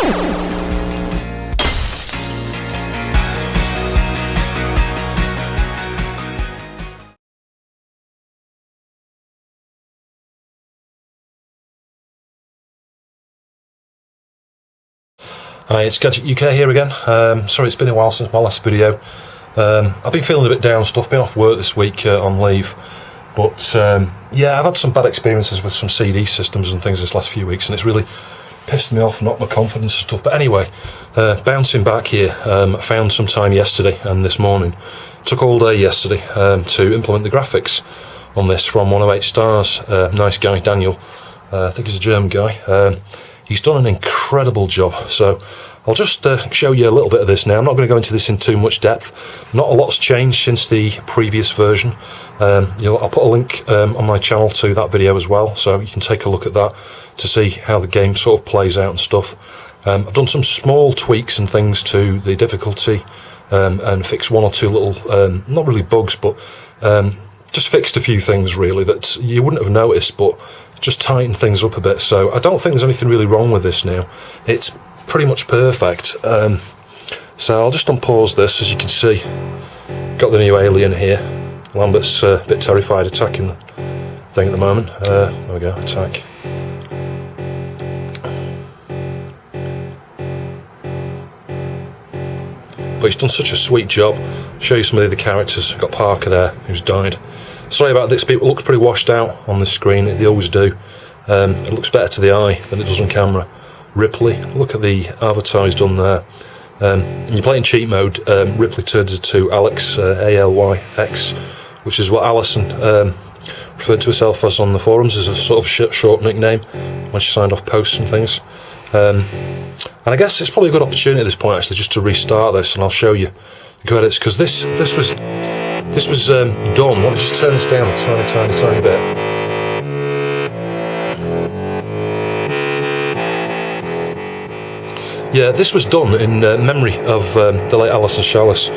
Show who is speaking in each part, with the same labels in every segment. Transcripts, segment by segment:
Speaker 1: Hi, it's Gadget UK here again. Sorry it's been a while since my last video. I've been feeling a bit down stuff, been off work this week on leave, but yeah, I've had some bad experiences with some CD systems and things this last few weeks, and it's really pissed me off, knocked my confidence and stuff. But anyway, bouncing back here, I found some time yesterday and this morning. Took all day yesterday to implement the graphics on this from 108 Stars. Nice guy, Daniel. I think he's a German guy. He's done an incredible job, so I'll just show you a little bit of this now. I'm not going to go into this in too much depth. Not a lot's changed since the previous version. I'll put a link on my channel to that video as well, so you can take a look at that to see how the game sort of plays out and stuff. I've done some small tweaks and things to the difficulty and fixed one or two little, not really bugs, but just fixed a few things really that you wouldn't have noticed, but just tighten things up a bit. So I don't think there's anything really wrong with this now. It's pretty much perfect. So I'll just unpause this. As you can see, got the new alien here. Lambert's a bit terrified attacking the thing at the moment. There we go, attack. But he's done such a sweet job. I'll show you some of the other characters. Got Parker there, who's died. Sorry about this, but it looks pretty washed out on the screen. They always do. It looks better to the eye than it does on camera. Ripley, look at the avatar he's done there. You play in cheat mode, Ripley turns into Alex, A-L-Y-X, which is what Alison referred to herself as on the forums as a sort of short nickname when she signed off posts and things. And I guess it's probably a good opportunity at this point actually just to restart this, and I'll show you the credits, because this was done. Let me just turn this down a tiny bit. Yeah, this was done in memory of the late Alison Challis.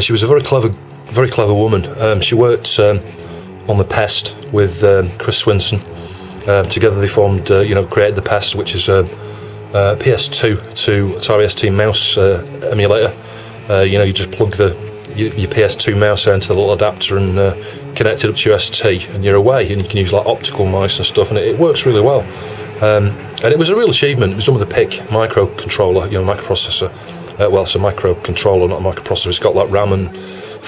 Speaker 1: She was a very clever woman. She worked on The Pest with Chris Swinson. Together they formed, created The Pest, which is a PS2 to Atari ST mouse emulator. You just plug your PS2 mouse into the little adapter and connect it up to your ST, and you're away. And you can use like optical mice and stuff, and it works really well. And it was a real achievement. It was done with a PIC microcontroller, microprocessor. Well, it's a microcontroller, not a microprocessor. It's got like RAM and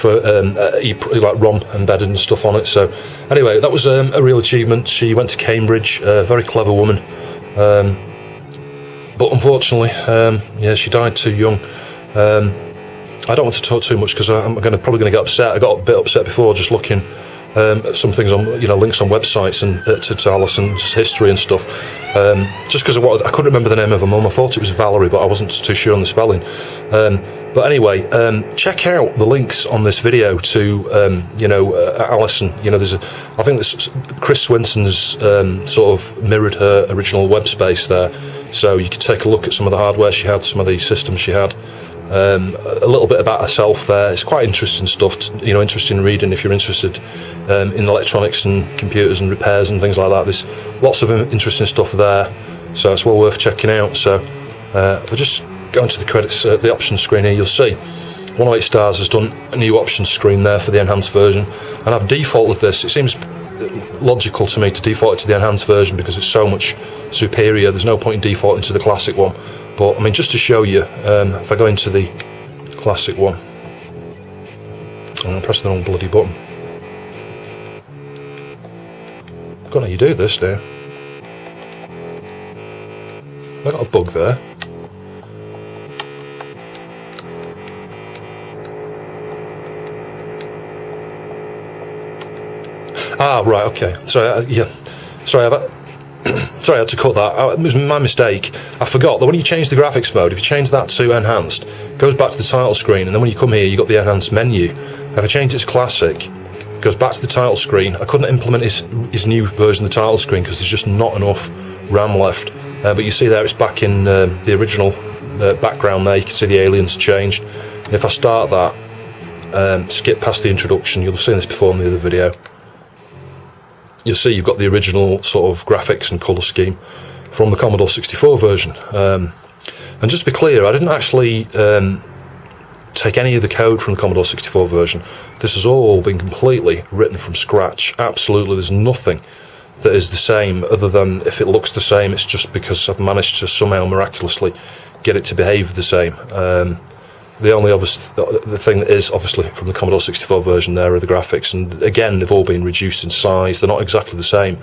Speaker 1: like ROM embedded and stuff on it. So anyway, that was a real achievement. She went to Cambridge, a very clever woman, but unfortunately, she died too young. I don't want to talk too much because I'm probably going to get upset. I got a bit upset before just looking at some things on links on websites and to Alison's history and stuff. Just because I couldn't remember the name of her mum. I thought it was Valerie, but I wasn't too sure on the spelling. But anyway, check out the links on this video to Alison. I think this Chris Swinson's sort of mirrored her original web space there, so you could take a look at some of the hardware she had, some of the systems she had. A little bit about herself there. It's quite interesting stuff, interesting reading if you're interested in electronics and computers and repairs and things like that. There's lots of interesting stuff there, so it's well worth checking out. So if I just go into the credits, the options screen here, you'll see 108 Stars has done a new options screen there for the enhanced version, and I've defaulted this. It seems logical to me to default it to the enhanced version because it's so much superior. There's no point in defaulting to the classic one. But I mean, just to show you, if I go into the classic one, I'm pressing the wrong bloody button. I don't know how you do this now. I got a bug there. Ah, right, okay. Sorry, Sorry, I had to cut that. It was my mistake. I forgot that when you change the graphics mode, if you change that to enhanced, it goes back to the title screen, and then when you come here, you've got the enhanced menu. If I change it to classic, it goes back to the title screen. I couldn't implement his new version of the title screen because there's just not enough RAM left. But you see there, it's back in the original background there. You can see the aliens changed. And if I start that, skip past the introduction, you'll have seen this before in the other video. You'll see you've got the original sort of graphics and colour scheme from the Commodore 64 version. And just to be clear, I didn't actually take any of the code from the Commodore 64 version. This has all been completely written from scratch. Absolutely, there's nothing that is the same, other than if it looks the same, it's just because I've managed to somehow miraculously get it to behave the same. The only the thing that is obviously from the Commodore 64 version there are the graphics, and again they've all been reduced in size. They're not exactly the same,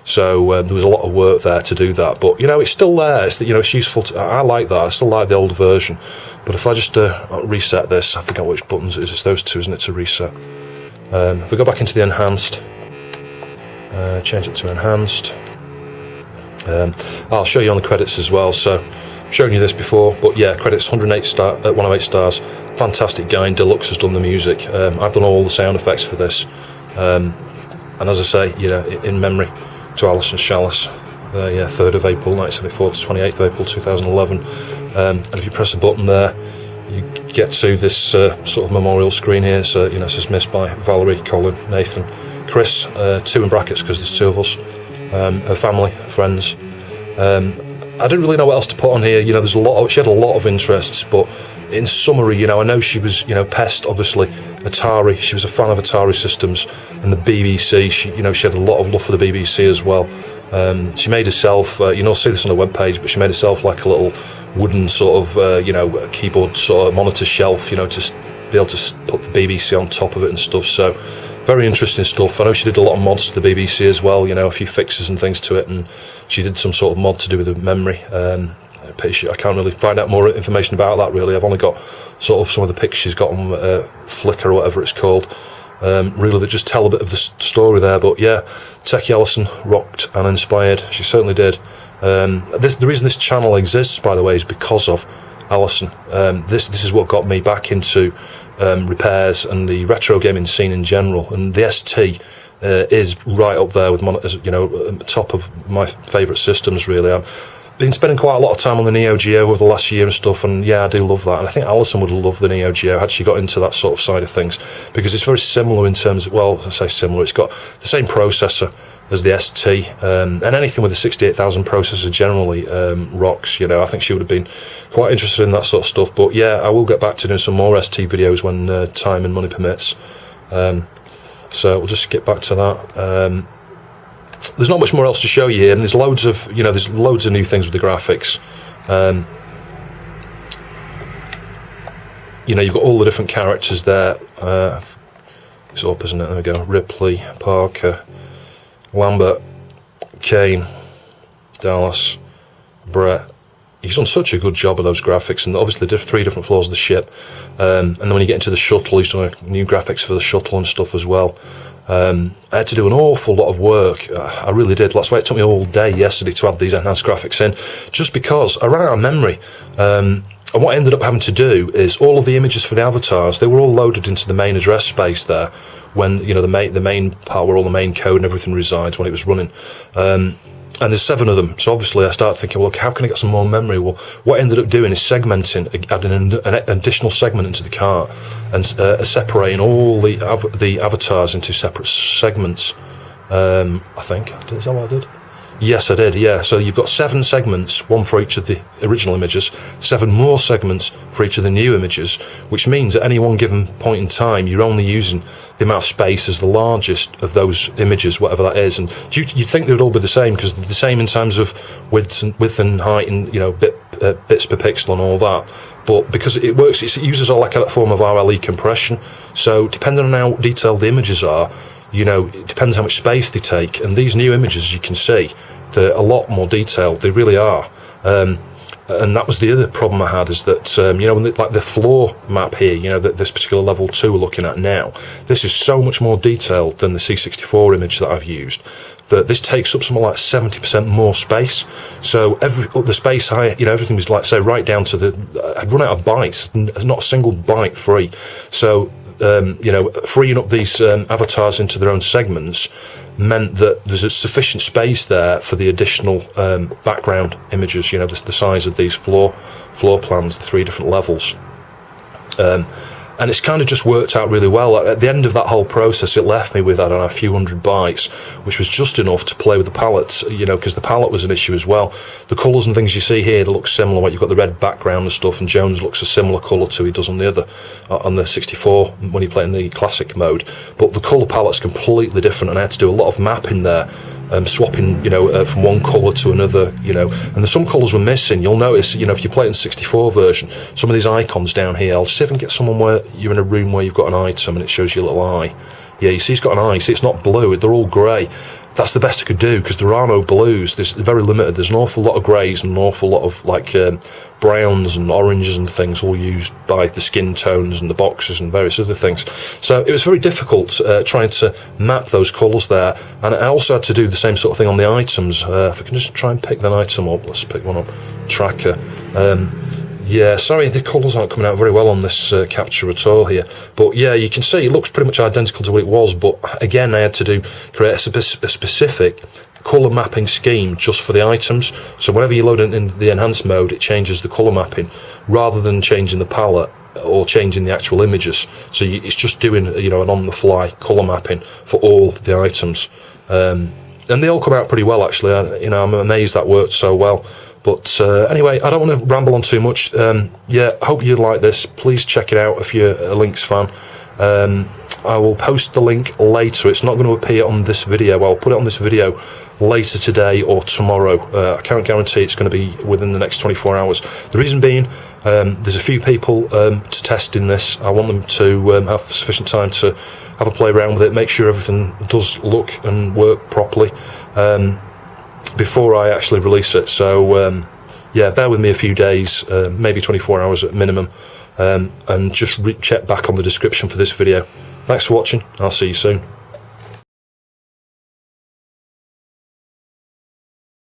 Speaker 1: so there was a lot of work there to do that. But you know, it's still there. It's, you know, it's useful. I like that. I still like the older version. But if I just reset this, I forget which buttons it is. It's those two, isn't it, to reset? If we go back into the enhanced, change it to enhanced. I'll show you on the credits as well. So I've shown you this before, but yeah, credits 108 stars. Fantastic guy. Deluxe has done the music. I've done all the sound effects for this. And as I say, you know, in memory to Alison Challis, 3rd of April 1974 to 28th of April 2011. And if you press the button there, you get to this sort of memorial screen here. So, you know, it says missed by Valerie, Colin, Nathan, Chris, 2 in brackets because there's 2 of us, her family, friends. I didn't really know what else to put on here. You know, she had a lot of interests, but in summary, you know, I know she was, you know, Pest, obviously, Atari. She was a fan of Atari systems and the BBC. She had a lot of love for the BBC as well. She made herself, you'll see this on the webpage, but she made herself like a little wooden sort of, keyboard sort of monitor shelf, you know, to be able to put the BBC on top of it and stuff. So very interesting stuff. I know she did a lot of mods to the BBC as well, you know, a few fixes and things to it, and she did some sort of mod to do with the memory. I can't really find out more information about that, really. I've only got sort of some of the pictures she's got on Flickr or whatever it's called, really, that just tell a bit of the story there. But yeah, Techie Alison rocked and inspired. She certainly did. The reason this channel exists, by the way, is because of Alison. This is what got me back into repairs and the retro gaming scene in general, and the ST is right up there with, you know, top of my favourite systems, really. I've been spending quite a lot of time on the Neo Geo over the last year and stuff, and yeah, I do love that. And I think Alison would love the Neo Geo had she got into that sort of side of things, because it's very similar in terms of, well, I say similar, it's got the same processor as the ST, and anything with the 68,000 processor generally rocks. You know, I think she would have been quite interested in that sort of stuff. But yeah, I will get back to doing some more ST videos when time and money permits. So we'll just skip back to that. There's not much more else to show you here, and there's loads of new things with the graphics. You know, you've got all the different characters there. It's up, isn't it? There we go. Ripley, Parker, Lambert, Kane, Dallas, Brett. He's done such a good job of those graphics, and obviously 3 different floors of the ship. And then when you get into the shuttle, he's done new graphics for the shuttle and stuff as well. I had to do an awful lot of work. I really did. That's why it took me all day yesterday to add these enhanced graphics in, just because I ran out of memory. And what I ended up having to do is all of the images for the avatars, they were all loaded into the main address space there, when, you know, the main part where all the main code and everything resides when it was running. And there's 7 of them, so obviously I started thinking, well, how can I get some more memory? Well, what I ended up doing is segmenting, adding an additional segment into the cart, and separating all the avatars into separate segments. I think, is that what I did? Yes, I did, yeah. So you've got 7 segments, 1 for each of the original images, 7 more segments for each of the new images, which means at any one given point in time, you're only using the amount of space as the largest of those images, whatever that is. And you'd think they would all be the same, because they're the same in terms of width and height, and, you know, bits per pixel and all that. But because it works, it uses like a form of RLE compression. So depending on how detailed the images are, you know, it depends how much space they take. And these new images, as you can see, they're a lot more detailed. They really are. And that was the other problem I had, is that, you know, like the floor map here, you know, this particular level 2 we're looking at now, this is so much more detailed than the C64 image that I've used, that this takes up something like 70% more space. So the space, everything was like, say, right down to I'd run out of bytes. There's not a single byte free. So, you know, freeing up these avatars into their own segments meant that there's a sufficient space there for the additional background images, you know, the size of these floor plans, the 3 different levels. And it's kind of just worked out really well. At the end of that whole process, it left me with, I don't know, a few hundred bytes, which was just enough to play with the palette, you know, because the palette was an issue as well. The colours and things you see here, they look similar. Like, you've got the red background and stuff, and Jones looks a similar colour to he does on the other, on the 64 when you play in the classic mode. But the colour palette's completely different, and I had to do a lot of mapping there. Swapping, you know, from one colour to another, you know, and there's some colours were missing. You'll notice, you know, if you play it in the 64 version, some of these icons down here, I'll see if I can get someone where you're in a room where you've got an item and it shows you a little eye. Yeah, you see it's got an eye. See, it's not blue, they're all grey. That's the best I could do, because there are no blues. There's very limited. There's an awful lot of greys and an awful lot of like browns and oranges and things, all used by the skin tones and the boxes and various other things. So it was very difficult trying to map those colours there. And I also had to do the same sort of thing on the items. If I can just try and pick that item up, let's pick one up. Tracker. Yeah, sorry, the colours aren't coming out very well on this capture at all here. But yeah, you can see it looks pretty much identical to what it was. But again, I had to create a specific colour mapping scheme just for the items. So whenever you load it in the enhanced mode, it changes the colour mapping rather than changing the palette or changing the actual images. So it's just doing, you know, an on-the-fly colour mapping for all the items. And they all come out pretty well, actually. You know, I'm amazed that worked so well. But anyway, I don't want to ramble on too much. Yeah, I hope you like this. Please check it out if you're a Lynx fan. I will post the link later. It's not going to appear on this video. I'll put it on this video later today or tomorrow. I can't guarantee it's going to be within the next 24 hours. The reason being, there's a few people to test in this. I want them to have sufficient time to have a play around with it, make sure everything does look and work properly before I actually release it. So yeah, bear with me a few days, maybe 24 hours at minimum, and just check back on the description for this video. Thanks for watching. I'll see you soon.